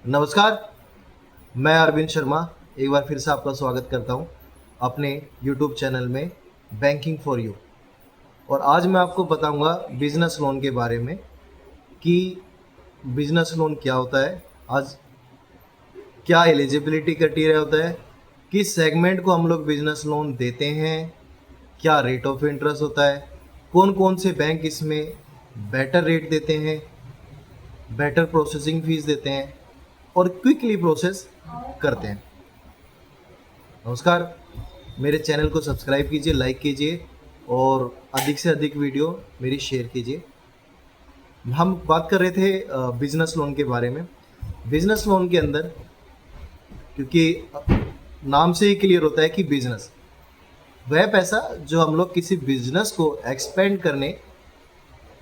नमस्कार। मैं अरविंद शर्मा एक बार फिर से आपका स्वागत करता हूं अपने YouTube चैनल में बैंकिंग फॉर यू। और आज मैं आपको बताऊंगा बिजनेस लोन के बारे में कि बिजनेस लोन क्या होता है, आज क्या एलिजिबिलिटी क्राइटेरिया होता है, किस सेगमेंट को हम लोग बिजनेस लोन देते हैं, क्या रेट ऑफ इंटरेस्ट होता है, कौन कौन से बैंक इसमें बेटर रेट देते हैं, बेटर प्रोसेसिंग फीस देते हैं और क्विकली प्रोसेस करते हैं। नमस्कार। मेरे चैनल को सब्सक्राइब कीजिए, लाइक कीजिए और अधिक से अधिक वीडियो मेरी शेयर कीजिए। हम बात कर रहे थे बिजनेस लोन के बारे में। बिजनेस लोन के अंदर, क्योंकि नाम से ही क्लियर होता है कि बिजनेस वह पैसा जो हम लोग किसी बिजनेस को एक्सपेंड करने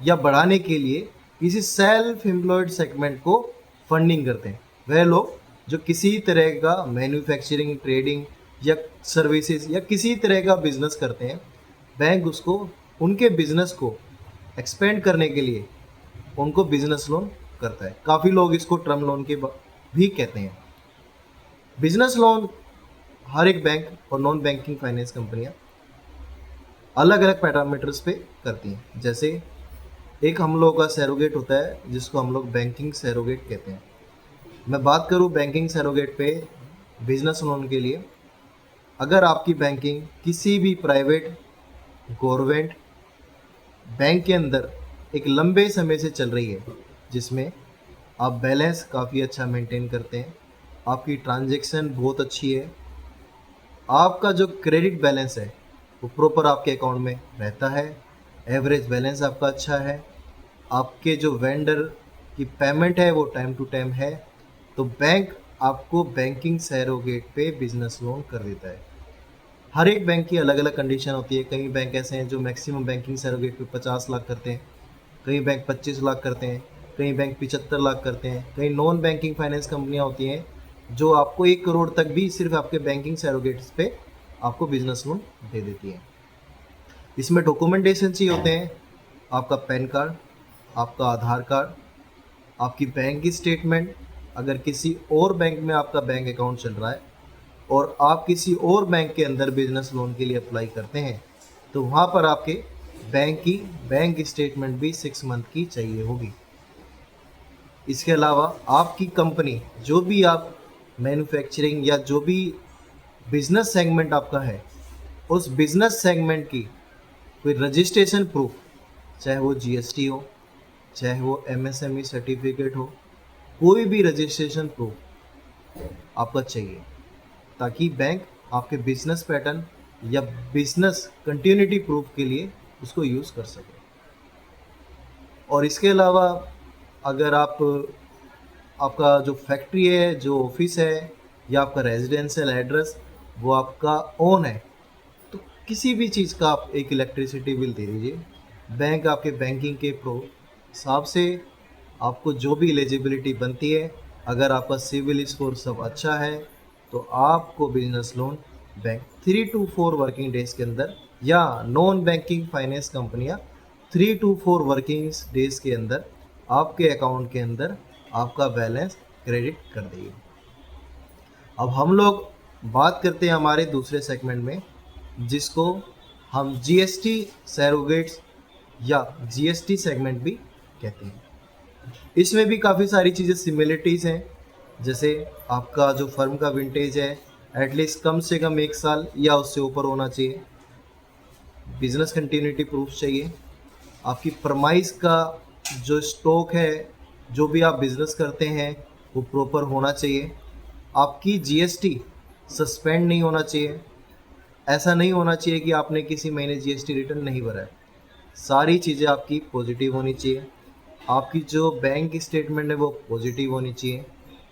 या बढ़ाने के लिए किसी सेल्फ एम्प्लॉयड सेगमेंट को फंडिंग करते हैं। वह लोग जो किसी तरह का मैन्युफैक्चरिंग, ट्रेडिंग या सर्विसेज या किसी तरह का बिजनेस करते हैं, बैंक उसको उनके बिजनेस को एक्सपेंड करने के लिए उनको बिजनेस लोन करता है। काफ़ी लोग इसको टर्म लोन के भी कहते हैं। बिजनेस लोन हर एक बैंक और नॉन बैंकिंग फाइनेंस कंपनियां अलग अलग पैरामीटर्स पे करती हैं। जैसे एक हम लोगों का सैरोगेट होता है जिसको हम लोग बैंकिंग सैरोगेट कहते हैं। मैं बात करूं बैंकिंग सैरोगेट पे बिजनेस लोन के लिए, अगर आपकी बैंकिंग किसी भी प्राइवेट, गवर्नमेंट बैंक के अंदर एक लंबे समय से चल रही है, जिसमें आप बैलेंस काफ़ी अच्छा मेंटेन करते हैं, आपकी ट्रांजैक्शन बहुत अच्छी है, आपका जो क्रेडिट बैलेंस है वो प्रॉपर आपके अकाउंट में रहता है, एवरेज बैलेंस आपका अच्छा है, आपके जो वेंडर की पेमेंट है वो टाइम टू टाइम है, तो बैंक आपको बैंकिंग सैरोगेट पे बिजनेस लोन कर देता है। हर एक बैंक की अलग अलग कंडीशन होती है। कई बैंक ऐसे हैं जो मैक्सिमम बैंकिंग सैरोगेट पे 50 लाख करते हैं, कई बैंक 25 लाख करते हैं, कई बैंक 75 लाख करते हैं, कई नॉन बैंकिंग फाइनेंस कंपनियां होती हैं जो आपको 1 करोड़ तक भी सिर्फ आपके बैंकिंग सैरोगेट्स पे आपको बिजनेस लोन दे देती हैं। इसमें डॉक्यूमेंटेशन चाहिए होते हैं, आपका पैन कार्ड, आपका आधार कार्ड, आपकी बैंक की स्टेटमेंट। अगर किसी और बैंक में आपका बैंक अकाउंट चल रहा है और आप किसी और बैंक के अंदर बिजनेस लोन के लिए अप्लाई करते हैं, तो वहाँ पर आपके बैंक स्टेटमेंट भी 6 मंथ की चाहिए होगी। इसके अलावा आपकी कंपनी जो भी आप मैन्युफैक्चरिंग या जो भी बिजनेस सेगमेंट आपका है, उस बिजनेस सेगमेंट की कोई रजिस्ट्रेशन प्रूफ, चाहे वो जीएसटी हो, चाहे वो एमएसएमई सर्टिफिकेट हो, कोई भी रजिस्ट्रेशन प्रूफ आपका चाहिए, ताकि बैंक आपके बिजनेस पैटर्न या बिजनेस कंटिन्यूटी प्रूफ के लिए उसको यूज़ कर सके। और इसके अलावा अगर आपका जो फैक्ट्री है, जो ऑफिस है या आपका रेजिडेंशियल एड्रेस वो आपका ओन है, तो किसी भी चीज़ का आप एक इलेक्ट्रिसिटी बिल दे दीजिए। बैंक आपके बैंकिंग के प्रो हिसाब से आपको जो भी एलिजिबिलिटी बनती है, अगर आपका सिविल स्कोर सब अच्छा है, तो आपको business loan bank 3 to 4 working days के अंदर, या नॉन बैंकिंग फाइनेंस कंपनियां 3 to 4 वर्किंग डेज के अंदर आपके अकाउंट के अंदर आपका बैलेंस क्रेडिट कर देगी। अब हम लोग बात करते हैं हमारे दूसरे सेगमेंट में, जिसको हम जीएसटी सैरोगेट्स या जीएसटी सेगमेंट भी कहते हैं। इसमें भी काफ़ी सारी चीज़ें सिमिलरिटीज़ हैं। जैसे आपका जो फर्म का विंटेज है एटलीस्ट कम से कम 1 साल या उससे ऊपर होना चाहिए, बिजनेस कंटिन्यूटी प्रूफ चाहिए, आपकी परमाइस का जो स्टॉक है, जो भी आप बिज़नेस करते हैं वो प्रॉपर होना चाहिए, आपकी जीएसटी सस्पेंड नहीं होना चाहिए। ऐसा नहीं होना चाहिए कि आपने किसी महीने जीएसटी रिटर्न नहीं भरा है। सारी चीज़ें आपकी पॉजिटिव होनी चाहिए, आपकी जो बैंक स्टेटमेंट है वो पॉजिटिव होनी चाहिए।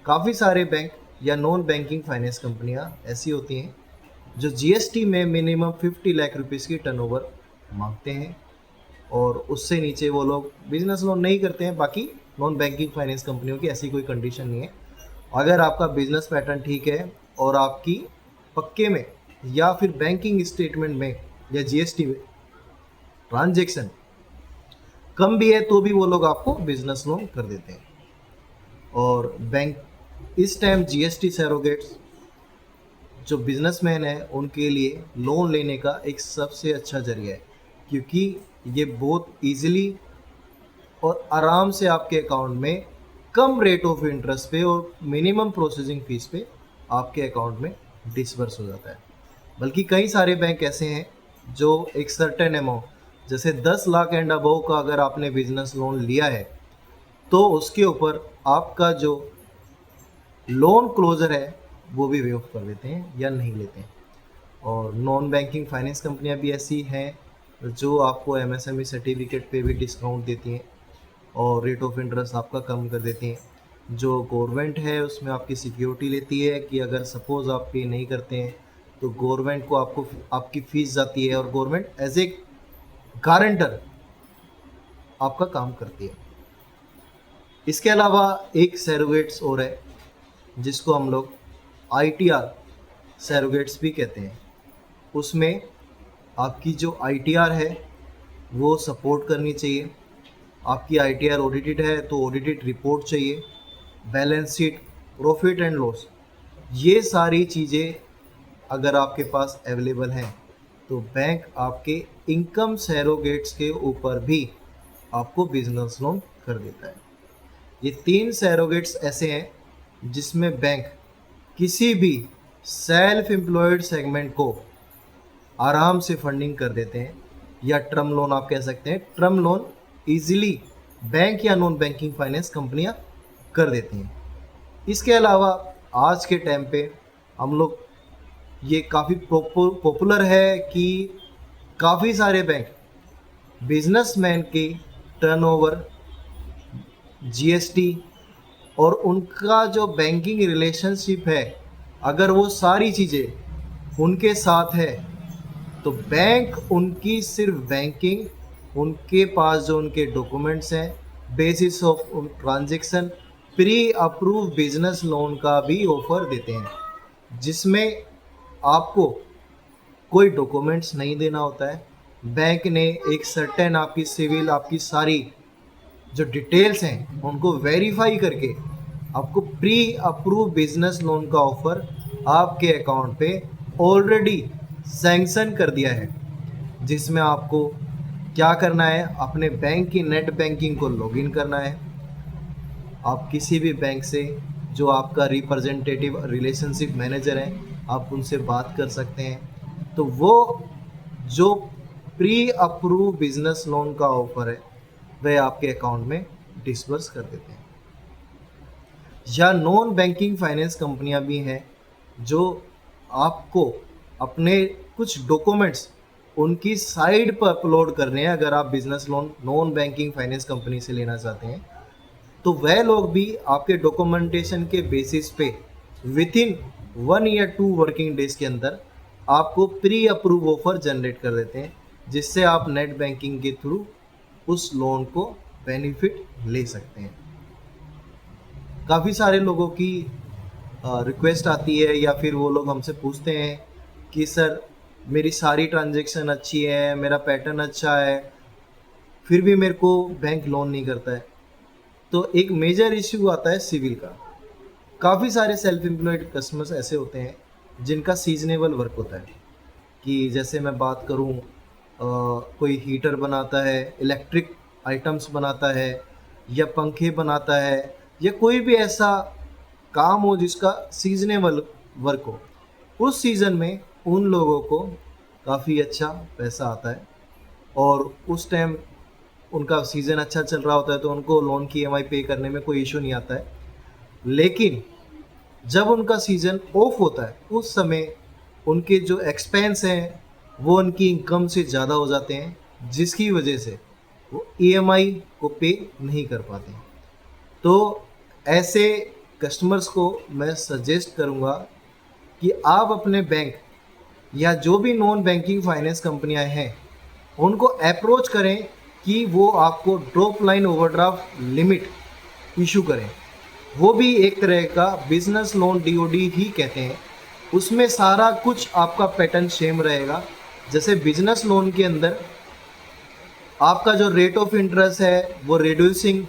काफ़ी सारे बैंक या नॉन बैंकिंग फाइनेंस कंपनियां ऐसी होती हैं जो जीएसटी में मिनिमम 50 लाख रुपीज़ की टर्नओवर मांगते हैं, और उससे नीचे वो लोग बिजनेस लोन नहीं करते हैं। बाकी नॉन बैंकिंग फाइनेंस कंपनियों की ऐसी कोई कंडीशन नहीं है। अगर आपका बिजनेस पैटर्न ठीक है और आपकी पक्के में या फिर बैंकिंग स्टेटमेंट में या जीएसटी में ट्रांजैक्शन कम भी है, तो भी वो लोग आपको बिजनेस लोन कर देते हैं। और बैंक इस टाइम जीएसटी सरोगेट्स जो बिजनेसमैन है उनके लिए लोन लेने का एक सबसे अच्छा जरिया है, क्योंकि ये बहुत इजीली और आराम से आपके अकाउंट में कम रेट ऑफ इंटरेस्ट पे और मिनिमम प्रोसेसिंग फीस पे आपके अकाउंट में डिसबर्स हो जाता है। बल्कि कई सारे बैंक ऐसे हैं जो एक सर्टेन अमाउंट, जैसे 10 लाख एंड अबव का अगर आपने बिजनेस लोन लिया है तो उसके ऊपर आपका जो लोन क्लोजर है वो भी वेव कर देते हैं या नहीं लेते हैं। और नॉन बैंकिंग फाइनेंस कंपनियां भी ऐसी हैं जो आपको एमएसएमई सर्टिफिकेट पे भी डिस्काउंट देती हैं और रेट ऑफ इंटरेस्ट आपका कम कर देती हैं। जो गवर्नमेंट है उसमें आपकी सिक्योरिटी लेती है कि अगर सपोज़ आप पे नहीं करते हैं तो गवर्नमेंट को आपको आपकी फ़ीस जाती है और गवर्नमेंट एज ए गारंटर आपका काम करती है। इसके अलावा एक सैरोगेट्स और है जिसको हम लोग आईटीआर सैरोगेट्स भी कहते हैं। उसमें आपकी जो आईटीआर है वो सपोर्ट करनी चाहिए। आपकी आईटीआर ऑडिटेड है तो ऑडिटेड रिपोर्ट चाहिए, balance sheet, profit and loss, ये सारी चीज़ें अगर आपके पास अवेलेबल हैं तो बैंक आपके इनकम सैरोगेट्स के ऊपर भी आपको बिजनेस लोन कर देता है। ये 3 सैरोगेट्स ऐसे हैं जिसमें बैंक किसी भी सेल्फ एम्प्लॉयड सेगमेंट को आराम से फंडिंग कर देते हैं, या टर्म लोन आप कह सकते हैं। टर्म लोन इजीली बैंक या नॉन बैंकिंग फाइनेंस कंपनियां कर देती हैं। इसके अलावा आज के टाइम पे हम लोग ये काफ़ी पॉपुलर है कि काफ़ी सारे बैंक बिजनेसमैन के टर्नओवर, जीएसटी और उनका जो बैंकिंग रिलेशनशिप है, अगर वो सारी चीज़ें उनके साथ है तो बैंक उनकी सिर्फ बैंकिंग, उनके पास जो उनके डॉक्यूमेंट्स हैं, basis of transaction pre approve business loan का भी ऑफर देते हैं, जिसमें आपको कोई डॉक्यूमेंट्स नहीं देना होता है। बैंक ने एक सर्टेन आपकी सिविल, आपकी सारी जो डिटेल्स हैं उनको वेरीफाई करके आपको प्री अप्रूव बिजनेस लोन का ऑफर आपके अकाउंट पे ऑलरेडी सैंक्शन कर दिया है। जिसमें आपको क्या करना है, अपने बैंक की नेट बैंकिंग को लॉगिन करना है। आप किसी भी बैंक से जो आपका रिप्रेजेंटेटिव रिलेशनशिप मैनेजर है आप उनसे बात कर सकते हैं, तो वो जो प्री अप्रूव बिजनेस लोन का ऑफर है वह आपके अकाउंट में डिसबर्स कर देते हैं। या नॉन बैंकिंग फाइनेंस कंपनियां भी हैं जो आपको अपने कुछ डॉक्यूमेंट्स उनकी साइट पर अपलोड करने हैं। अगर आप business loan non banking finance company से लेना चाहते हैं तो वह लोग भी आपके डॉक्यूमेंटेशन के बेसिस पे विथ इन 1 या 2 वर्किंग डेज के अंदर आपको प्री अप्रूव ऑफर जनरेट कर देते हैं, जिससे आप नेट बैंकिंग के थ्रू उस लोन को बेनिफिट ले सकते हैं। काफ़ी सारे लोगों की रिक्वेस्ट आती है या फिर वो लोग हमसे पूछते हैं कि सर मेरी सारी ट्रांजैक्शन अच्छी है, मेरा पैटर्न अच्छा है, फिर भी मेरे को बैंक लोन नहीं करता है। तो एक मेजर इश्यू आता है सिविल का। काफ़ी सारे सेल्फ एम्प्लॉयड कस्टमर्स ऐसे होते हैं जिनका सीजनेबल वर्क होता है, कि जैसे मैं बात करूं कोई हीटर बनाता है, इलेक्ट्रिक आइटम्स बनाता है, या पंखे बनाता है, या कोई भी ऐसा काम हो जिसका सीजनेबल वर्क हो, उस सीज़न में उन लोगों को काफ़ी अच्छा पैसा आता है और उस टाइम उनका सीज़न अच्छा चल रहा होता है तो उनको लोन की ईएमआई पे करने में कोई इशू नहीं आता है। लेकिन जब उनका सीज़न ऑफ होता है उस समय उनके जो एक्सपेंस हैं वो उनकी इनकम से ज़्यादा हो जाते हैं, जिसकी वजह से वो ईएमआई को पे नहीं कर पाते हैं। तो ऐसे कस्टमर्स को मैं सजेस्ट करूँगा कि आप अपने बैंक या जो भी नॉन बैंकिंग फाइनेंस कंपनियां हैं उनको अप्रोच करें कि वो आपको drop line overdraft limit issue करें। वो भी एक तरह का बिजनेस लोन डीओडी ही कहते हैं। उसमें सारा कुछ आपका पैटर्न सेम रहेगा। जैसे बिजनेस लोन के अंदर आपका जो रेट ऑफ इंटरेस्ट है वो रिड्यूसिंग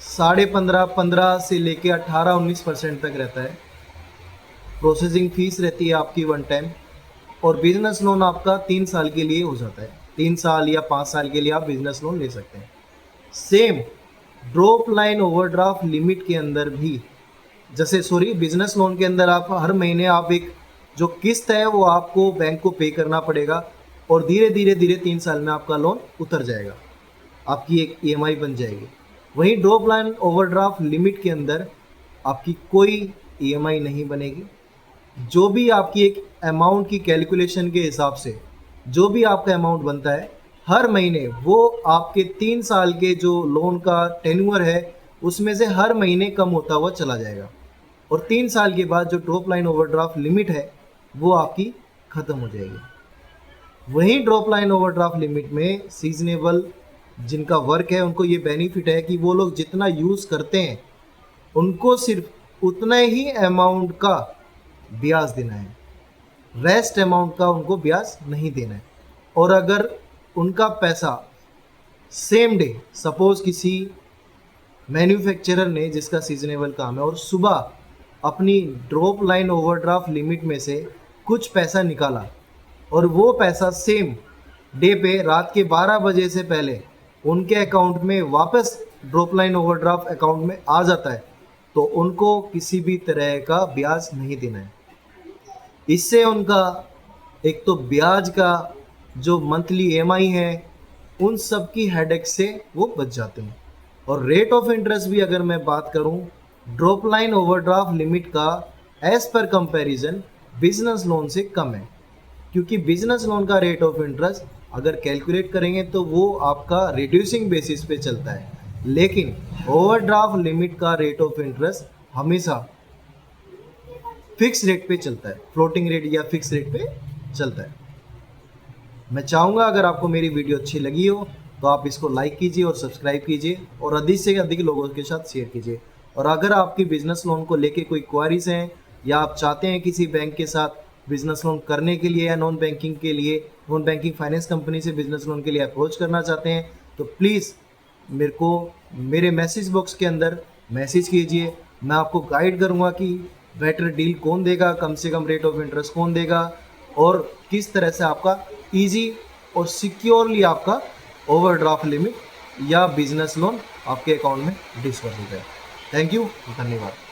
15.5 से लेके 18-19% तक रहता है। प्रोसेसिंग फीस रहती है आपकी वन टाइम। और बिजनेस लोन आपका 3 साल के लिए हो जाता है। 3 साल या 5 साल के लिए आप बिजनेस लोन ले सकते हैं। Same drop line overdraft limit के अंदर भी, जैसे बिजनेस लोन के अंदर आप हर महीने आप एक जो किस्त है वो आपको बैंक को पे करना पड़ेगा, और धीरे धीरे धीरे 3 साल में आपका लोन उतर जाएगा, आपकी एक ईएमआई बन जाएगी। वहीं ड्रॉप लाइन ओवरड्राफ्ट लिमिट के अंदर आपकी कोई ईएमआई नहीं बनेगी। जो भी आपकी एक अमाउंट की कैलकुलेशन के हिसाब से जो भी आपका अमाउंट बनता है हर महीने, वो आपके 3 साल के जो लोन का टेन्योर है उसमें से हर महीने कम होता हुआ चला जाएगा। और 3 साल के बाद जो ड्रॉप लाइन ओवरड्राफ्ट लिमिट है वो आपकी ख़त्म हो जाएगी। वहीं ड्रॉप लाइन ओवरड्राफ्ट लिमिट में सीजनेबल जिनका वर्क है उनको ये बेनिफिट है कि वो लोग जितना यूज़ करते हैं उनको सिर्फ उतना ही अमाउंट का ब्याज देना है, रेस्ट अमाउंट का उनको ब्याज नहीं देना है। और अगर उनका पैसा सेम डे, सपोज किसी मैन्युफैक्चरर ने जिसका सीजनेबल काम है और सुबह अपनी ड्रॉप लाइन ओवरड्राफ्ट लिमिट में से कुछ पैसा निकाला और वो पैसा सेम डे पे रात के 12 बजे से पहले उनके अकाउंट में वापस ड्रॉप लाइन ओवरड्राफ्ट अकाउंट में आ जाता है, तो उनको किसी भी तरह का ब्याज नहीं देना है। इससे उनका एक तो ब्याज का जो मंथली ईएमआई है उन सब की हेडेक से वो बच जाते हैं। और रेट ऑफ इंटरेस्ट भी अगर मैं बात करूं, ड्रॉप लाइन ओवरड्राफ्ट लिमिट का as per comparison business loan से कम है, क्योंकि बिजनेस लोन का रेट ऑफ इंटरेस्ट अगर कैलकुलेट करेंगे तो वो आपका रिड्यूसिंग बेसिस पे चलता है, लेकिन ओवरड्राफ्ट लिमिट का रेट ऑफ इंटरेस्ट हमेशा फिक्स रेट पे चलता है, फ्लोटिंग रेट या फिक्स रेट पे चलता है। मैं चाहूँगा अगर आपको मेरी वीडियो अच्छी लगी हो तो आप इसको लाइक कीजिए और सब्सक्राइब कीजिए और अधिक से अधिक लोगों के साथ शेयर कीजिए। और अगर आपकी बिजनेस लोन को लेके कोई क्वारीज हैं या आप चाहते हैं किसी बैंक के साथ बिजनेस लोन करने के लिए या नॉन बैंकिंग फाइनेंस कंपनी से बिजनेस लोन के लिए अप्रोच करना चाहते हैं, तो प्लीज़ मेरे को मेरे मैसेज बॉक्स के अंदर मैसेज कीजिए। मैं आपको गाइड करूँगा कि बेटर डील कौन देगा, कम से कम रेट ऑफ इंटरेस्ट कौन देगा, और किस तरह से आपका ईजी और सिक्योरली आपका ओवरड्राफ्ट लिमिट या बिजनेस लोन आपके अकाउंट में डिस्पर्स हो जाए। थैंक यू, धन्यवाद।